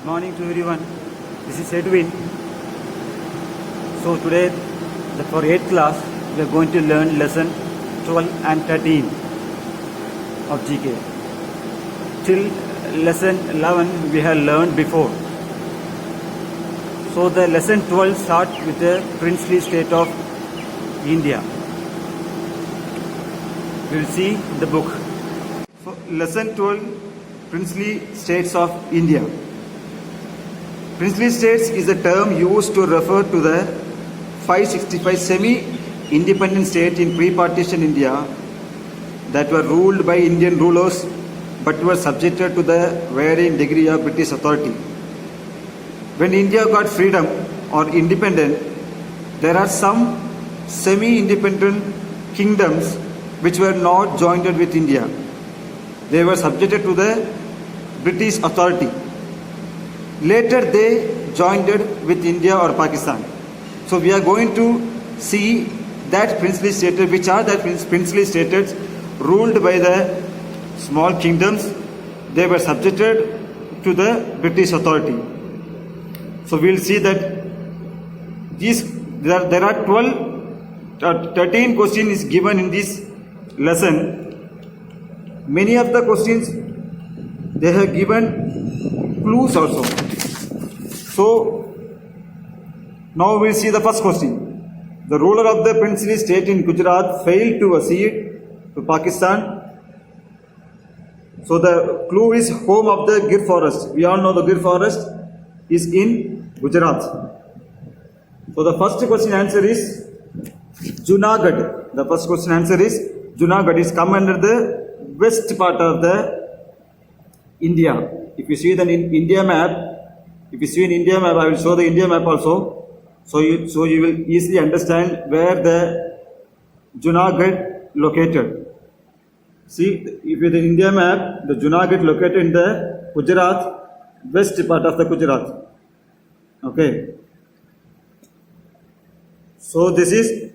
Good morning to everyone. This is Edwin. So today, for 8th class, we are going to learn lesson 12 and 13 of GK. Till lesson 11 we have learned before. So the lesson 12 starts with the princely state of India. We will see the book. So lesson 12, princely states of India. Princely states is a term used to refer to the 565 semi-independent states in pre-partition India that were ruled by Indian rulers but were subjected to the varying degree of British authority. When India got freedom or independent, there are some semi-independent kingdoms which were not joined with India. They were subjected to the British authority. Later they joined with India or Pakistan. So we are going to see that princely states, which are the princely states ruled by the small kingdoms. They were subjected to the British authority. So we will see that there are 13 questions is given in this lesson. Many of the questions they have given clues also. So now we will see the first question. The ruler of the princely state in Gujarat failed to accede to Pakistan. So the clue is home of the Gir forest. We all know the Gir forest is in Gujarat. So the first question answer is Junagadh. The first question answer is Junagadh. Is come under the west part of the India. If you see the India map, I will show the India map also. So you will easily understand where the Junagadh located. See, if you the India map, the Junagadh located in the Gujarat, west part of the Gujarat. Okay. So this is,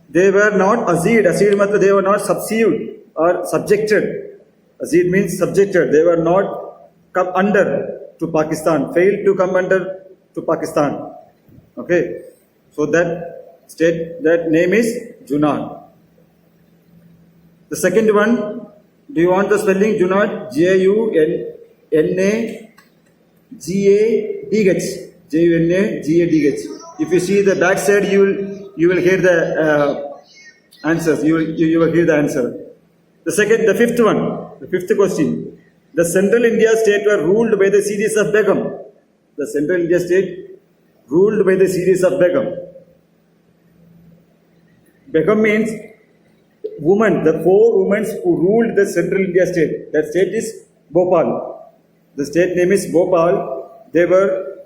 they were not accede. Accede means they were not subsumed or subjected. Accede means subjected. They were not come under to Pakistan. Failed to come under to Pakistan. Okay. So that state, that name is Junad. The second one, do you want the spelling? Junad, Junagh. Junagh. If you see the back side, you will hear the answers. You will hear the answer. The fifth one, the fifth question. The Central India state were ruled by the series of Begum. The Central India state ruled by the series of Begum. Begum means woman, the 4 women who ruled the Central India state. That state is Bhopal. The state name is Bhopal. They were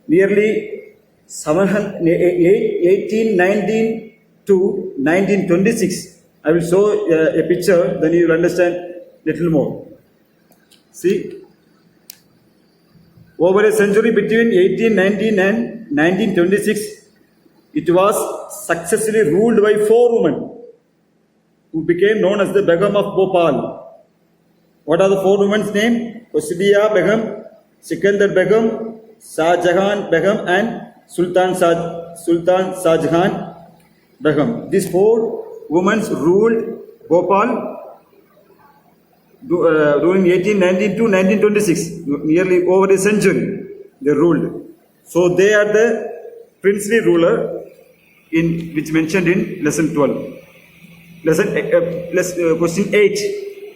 nearly 1819 to 1926. I will show a picture, then you will understand little more. See, over a century between 1819 and 1926, it was successfully ruled by 4 women who became known as the Begum of Bhopal. What are the 4 women's names? Qusbiya Begum, Sikandar Begum, Shahjahan Begum and Sultan Shahjahan Begum. These 4 women ruled Bhopal during 1819 to 1926, nearly over a century they ruled. So they are the princely ruler which mentioned in lesson 12. Question 8.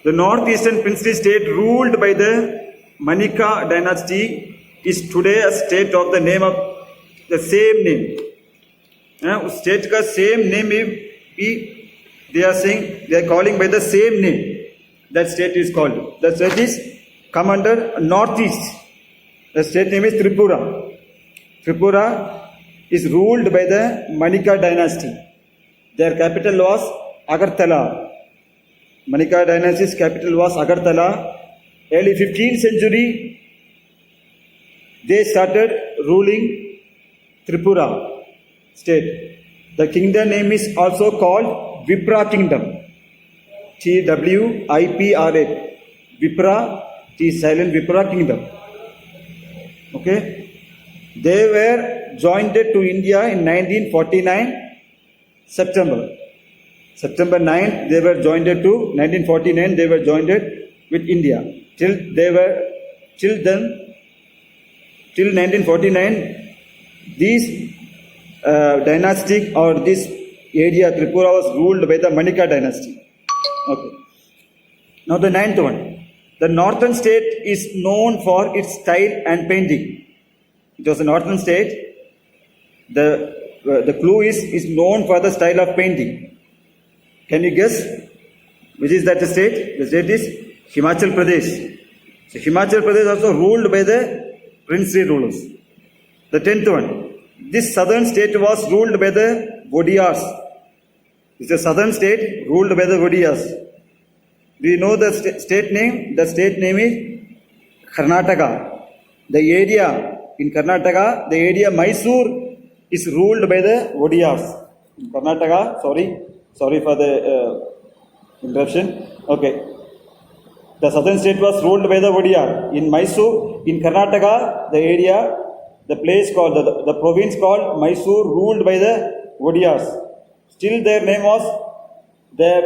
The northeastern princely state ruled by the Manika dynasty is today a state of the name of the same name. State ka same name they are saying, they are calling by the same name. That state is called. The state is come under northeast. The state name is Tripura. Tripura is ruled by the Manika dynasty. Their capital was Agartala. Manika dynasty's capital was Agartala. Early 15th century, they started ruling Tripura state. The kingdom name is also called Vipra kingdom. TWIPRA. Vipra, T silent Vipra kingdom. Okay, they were joined to India in 1949 September. September 9th, they were joined to 1949. They were joined with India. Till then, till 1949, these dynastic or this area Tripura was ruled by the Manika dynasty. Okay. Now the ninth one. The northern state is known for its style and painting. It was a northern state. The clue is known for the style of painting. Can you guess which is that state? The state is Himachal Pradesh. So Himachal Pradesh also ruled by the princely rulers. The 10th one. This southern state was ruled by the Vodiyars. It's a southern state ruled by the Vodiyars. Do you know the state name? The state name is Karnataka. The area in Karnataka, the area Mysore is ruled by the Vodiyars. Karnataka, sorry for the interruption. Okay. The southern state was ruled by the Vodiyar. In Mysore, in Karnataka, the area, the place called, the province called Mysore ruled by the Vodiyars. Still their name was, their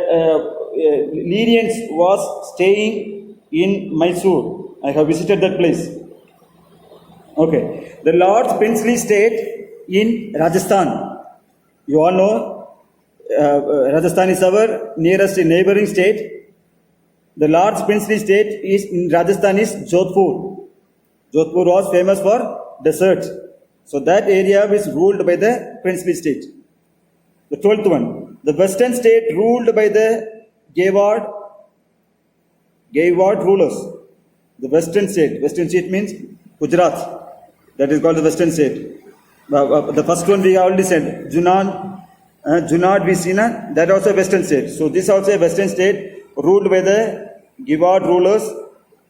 lineage was staying in Mysore. I have visited that place. Okay. The Lord's princely state in Rajasthan. You all know Rajasthan is our nearest neighboring state. The Lord's princely state is in Rajasthan is Jodhpur. Jodhpur was famous for desert. So that area is ruled by the princely state. The 12th one. The western state ruled by the Gayward rulers. The western state means Gujarat. That is called the western state. The first one we already said, Junad we seen, that also a western state. So this also a western state ruled by the Gayward rulers.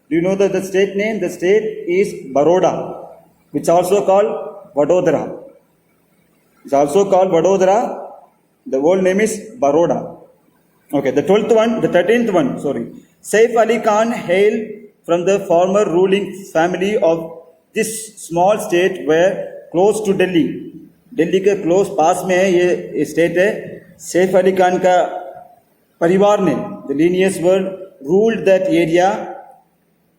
Do you know the state name? The state is Baroda, which also called Vadodara. It's also called Vadodara. The old name is Baroda. Okay, the 13th one, Saif Ali Khan hailed from the former ruling family of this small state were close to Delhi. Delhi के close पास में है ये state है. Saif Ali Khan का परिवार ने, the lineage were ruled that area.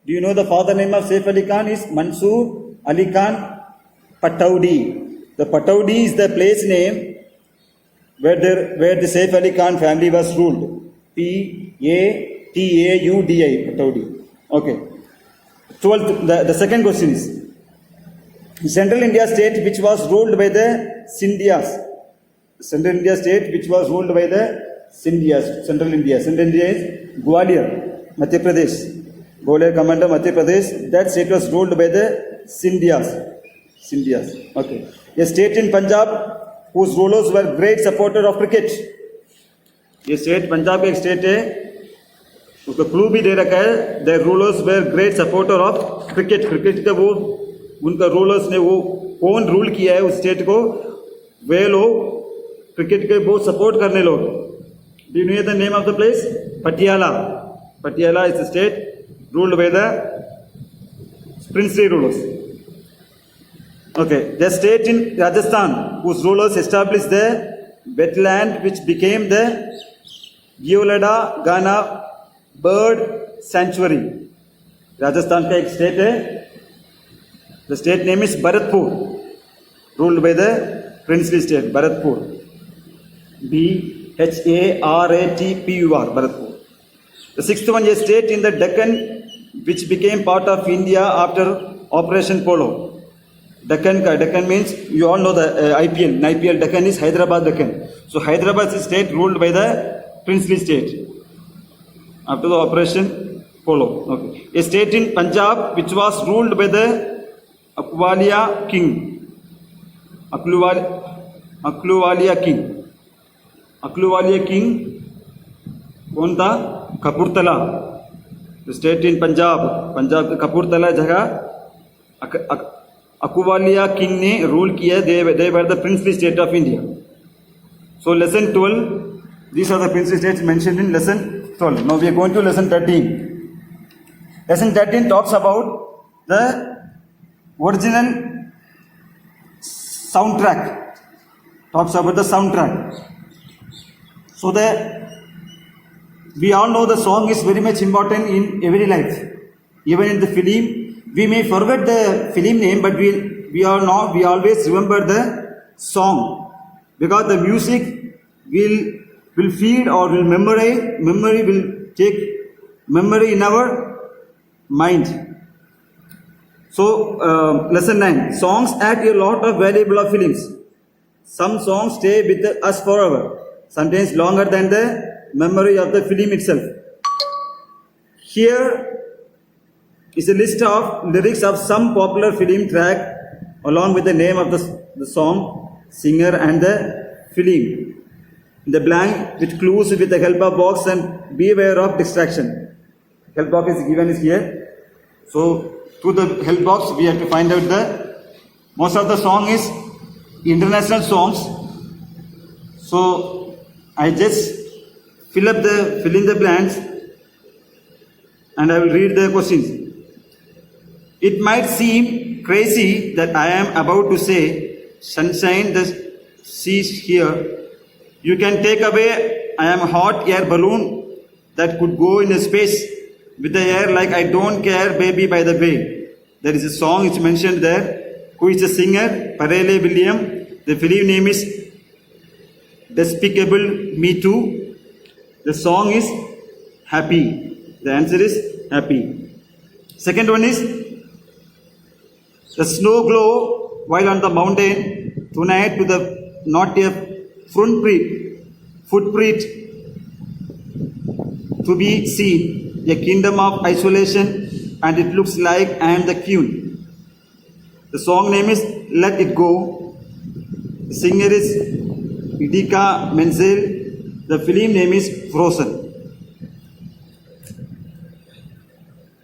Do you know the father name of Saif Ali Khan is Mansoor Ali Khan Pataudi. The Pataudi is the place name where the Saif Ali Khan family was ruled. P-A-T-A-U-D-I, Pataudi. Okay. 12th, the second question is, Central India state which was ruled by the Scindias. Central India state which was ruled by the Scindias. Central India is Gwalior, Madhya Pradesh. Gwalior Commander, Madhya Pradesh. That state was ruled by the Scindias. Okay. A state in Punjab whose rulers were great supporters of cricket. ये state Punjab का एक state है, उसको clue भी दे रखा है. The rulers were great supporter of cricket. Cricket का वो उनका रूलर्स ने वो कौन रूल किया है उस स्टेट को, वे लोग क्रिकेट के बहुत सपोर्ट करने लोग. Do you know the name of the place? Patiala. Patiala is the state ruled by the princely rulers. Okay, the state in Rajasthan whose rulers established the wetland which became the Giolada Gana bird sanctuary. Rajasthan का एक state है. The state name is Bharatpur, ruled by the princely state Bharatpur. B-H-A-R-A-T-P-U-R, Bharatpur. The sixth one, a state in the Deccan which became part of India after Operation Polo. Deccan means, you all know the IPL. In IPL, Deccan is Hyderabad Deccan. So Hyderabad is a state ruled by the princely state after the Operation Polo. Okay. A state in Punjab which was ruled by the Akluwalia king. Akluwalia king. कौन था? Kapurthala. The state in Punjab का कपूरथला जगह अकुवालिया king ने rule किया. They were the princely state of India. So lesson 12, these are the princely states mentioned in lesson 12. Now we are going to lesson 13. Lesson 13 talks about the original soundtrack. Talks about the soundtrack. So we all know the song is very much important in every life. Even in the film, we may forget the film name, but we always remember the song, because the music will feed or will memory will take memory in our mind. So lesson 9, songs add a lot of valuable of feelings. Some songs stay with us forever, sometimes longer than the memory of the film itself. Here is a list of lyrics of some popular film track along with the name of the song, singer and the film. The blank with clues with the help of box, and beware of distraction. Help box is given is here. So through the help box we have to find out most of the song is international songs. So I just fill in the blanks and I will read the questions. It might seem crazy that I am about to say, sunshine, the seas here. You can take away, I am a hot air balloon that could go in a space with the air like I don't care, baby, by the way. There is a song which mentioned there. Who is the singer? Pharrell Williams. The film name is Despicable Me Too. The song is Happy. The answer is Happy. Second one is the snow glow while on the mountain tonight to the not a footprint to be seen, a kingdom of isolation, and it looks like I am the queen. The song name is Let It Go. The singer is Idina Menzel. The film name is Frozen.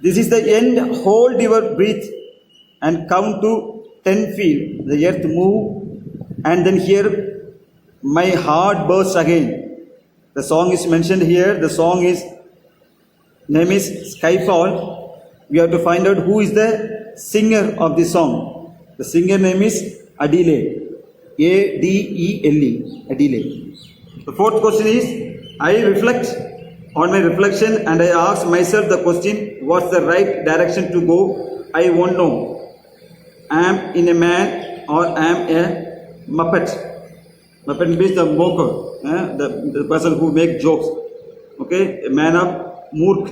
This is the end. Hold your breath and count to 10. Feel the earth move, and then hear my heart burst again. The song is mentioned here. The song is name is Skyfall. We have to find out who is the singer of this song. The singer name is Adele. Adele. Adele. The fourth question is, I reflect on my reflection and I ask myself the question, what's the right direction to go? I won't know. Am in a man or am a Muppet. Muppet means the mocker, the person who makes jokes. Okay, a man of Moork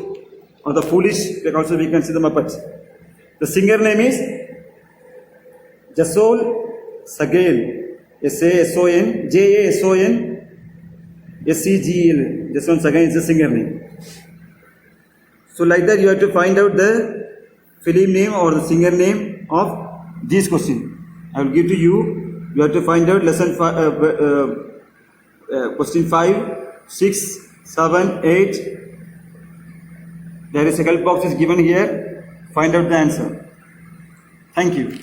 or the foolish, like also we can see the Muppets. The singer name is Jasol Sagel. Jason Segel. Jason Sagel is the singer name. So like that you have to find out the film name or the singer name of these questions. I will give to you. You have to find out lesson question 5, 6, 7, 8. There is a help box is given here. Find out the answer. Thank you.